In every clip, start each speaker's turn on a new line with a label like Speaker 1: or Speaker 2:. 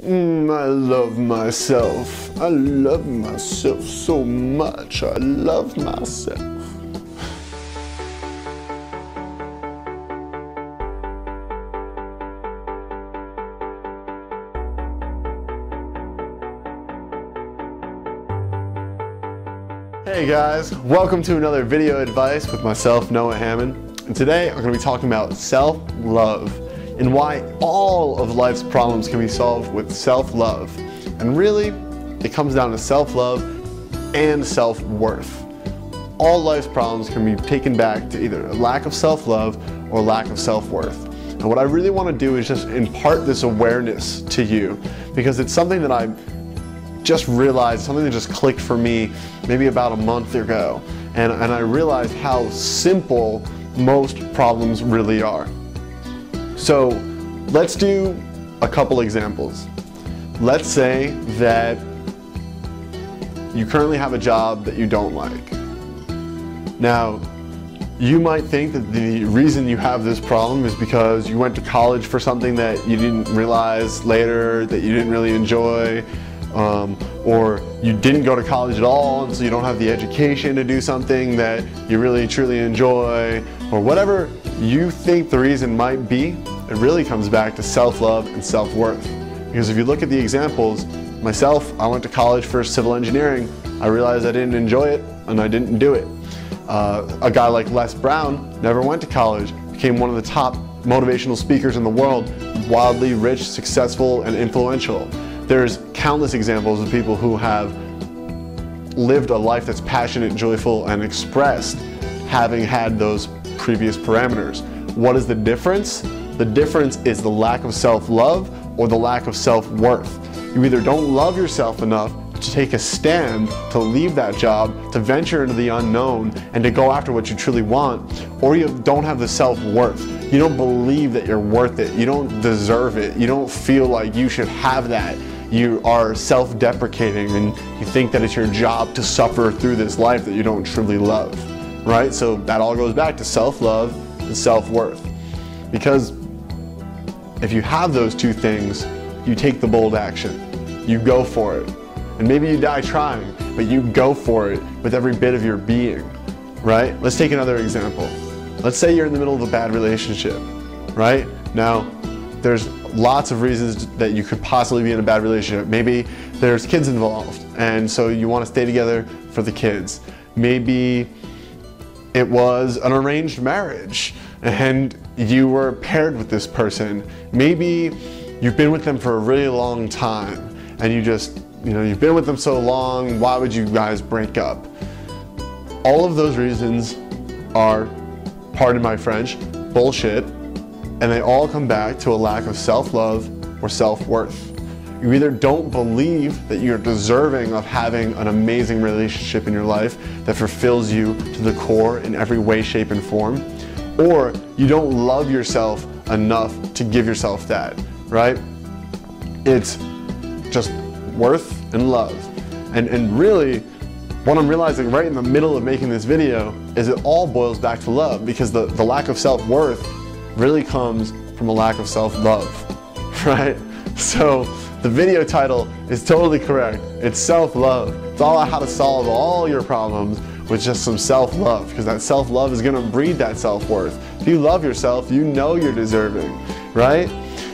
Speaker 1: I love myself. I love myself so much. I love myself. Hey guys, welcome to another video advice with myself, Noah Hammond. And today I'm going to be talking about self-love and why all of life's problems can be solved with self-love. And really, it comes down to self-love and self-worth. All life's problems can be taken back to either a lack of self-love or lack of self-worth. And what I really want to do is just impart this awareness to you, because it's something that I just realized, something that just clicked for me maybe about a month ago. And I realized how simple most problems really are. So let's do a couple examples. Let's say that you currently have a job that you don't like. Now, you might think that the reason you have this problem is because you went to college for something that you didn't realize later that you didn't really enjoy, or you didn't go to college at all, and so you don't have the education to do something that you really truly enjoy, or whatever you think the reason might be. It really comes back to self-love and self-worth. Because if you look at the examples, myself, I went to college for civil engineering. I realized I didn't enjoy it, and I didn't do it. A guy like Les Brown never went to college, became one of the top motivational speakers in the world, wildly rich, successful, and influential. There's countless examples of people who have lived a life that's passionate, joyful, and expressed having had those previous parameters. What is the difference? The difference is the lack of self-love or the lack of self-worth. You either don't love yourself enough to take a stand, to leave that job, to venture into the unknown, and to go after what you truly want, or you don't have the self-worth. You don't believe that you're worth it. You don't deserve it. You don't feel like you should have that. You are self-deprecating, and you think that it's your job to suffer through this life that you don't truly love, right? So that all goes back to self-love and self-worth. Because if you have those two things, you take the bold action. You go for it. And maybe you die trying, but you go for it with every bit of your being, right? Let's take another example. Let's say you're in the middle of a bad relationship, right? Now, there's lots of reasons that you could possibly be in a bad relationship. Maybe there's kids involved, and so you want to stay together for the kids. Maybe it was an arranged marriage, and you were paired with this person. Maybe you've been with them for a really long time, and you've been with them so long, why would you guys break up? All of those reasons are, pardon my French, bullshit, and they all come back to a lack of self-love or self-worth. You either don't believe that you're deserving of having an amazing relationship in your life that fulfills you to the core in every way, shape, and form, or you don't love yourself enough to give yourself that, right? It's just worth and love. And really, what I'm realizing right in the middle of making this video is it all boils back to love, because the lack of self-worth really comes from a lack of self-love, right? So the video title is totally correct. It's self-love. It's all how to solve all your problems with just some self-love, because that self-love is going to breed that self-worth. If you love yourself, you know you're deserving, right?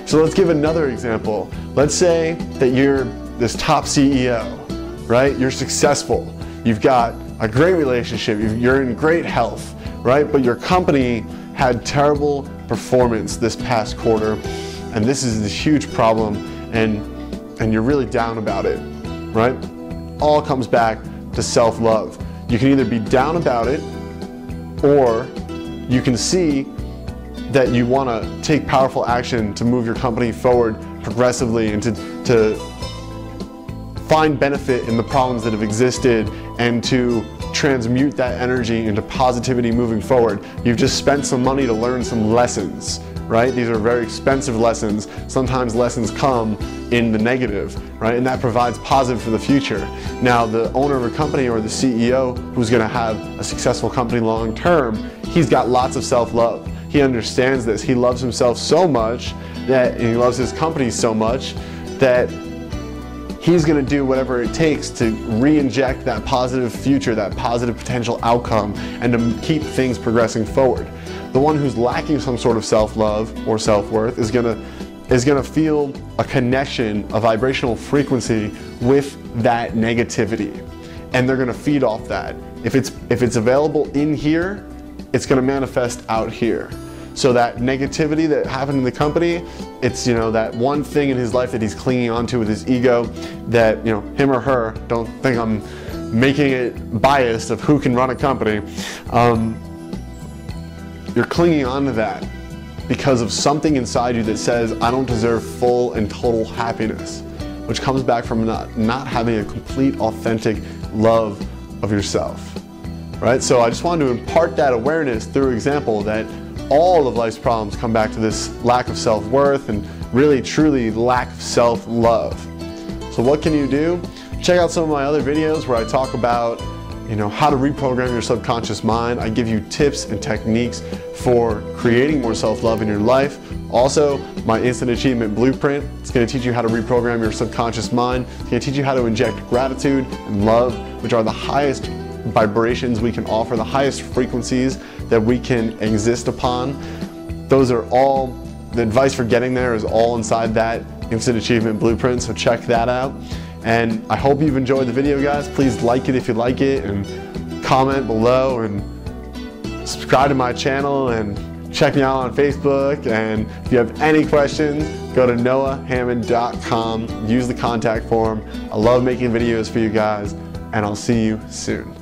Speaker 1: So let's give another example. Let's say that you're this top CEO, right? You're successful. You've got a great relationship. You're in great health, right? But your company had terrible performance this past quarter, and this is this huge problem, and you're really down about it, right? All comes back to self-love. You can either be down about it, or you can see that you want to take powerful action to move your company forward progressively and to find benefit in the problems that have existed and to transmute that energy into positivity moving forward. You've just spent some money to learn some lessons, right? These are very expensive lessons. Sometimes lessons come in the negative, right? And that provides positive for the future. Now, the owner of a company or the CEO who's going to have a successful company long term, he's got lots of self-love. He understands this. He loves himself so much and he loves his company so much that he's going to do whatever it takes to re-inject that positive future, that positive potential outcome, and to keep things progressing forward. The one who's lacking some sort of self-love or self-worth is going to feel a connection, a vibrational frequency with that negativity, and they're going to feed off that. If it's available in here, it's going to manifest out here. So that negativity that happened in the company, it's, you know, that one thing in his life that he's clinging onto with his ego, that, you know, him or her, don't think I'm making it biased of who can run a company. You're clinging onto that because of something inside you that says, I don't deserve full and total happiness, which comes back from not having a complete, authentic love of yourself, right? So I just wanted to impart that awareness through example that all of life's problems come back to this lack of self-worth and really, truly lack of self-love. So what can you do? Check out some of my other videos where I talk about, you know, how to reprogram your subconscious mind. I give you tips and techniques for creating more self-love in your life. Also, my Instant Achievement Blueprint, it's going to teach you how to reprogram your subconscious mind. It's going to teach you how to inject gratitude and love, which are the highest vibrations we can offer, the highest frequencies that we can exist upon. Those are all, the advice for getting there is all inside that Instant Achievement Blueprint, so check that out. And I hope you've enjoyed the video, guys. Please like it if you like it, and comment below, and subscribe to my channel, and check me out on Facebook. And if you have any questions, go to noahhammond.com, use the contact form. I love making videos for you guys, and I'll see you soon.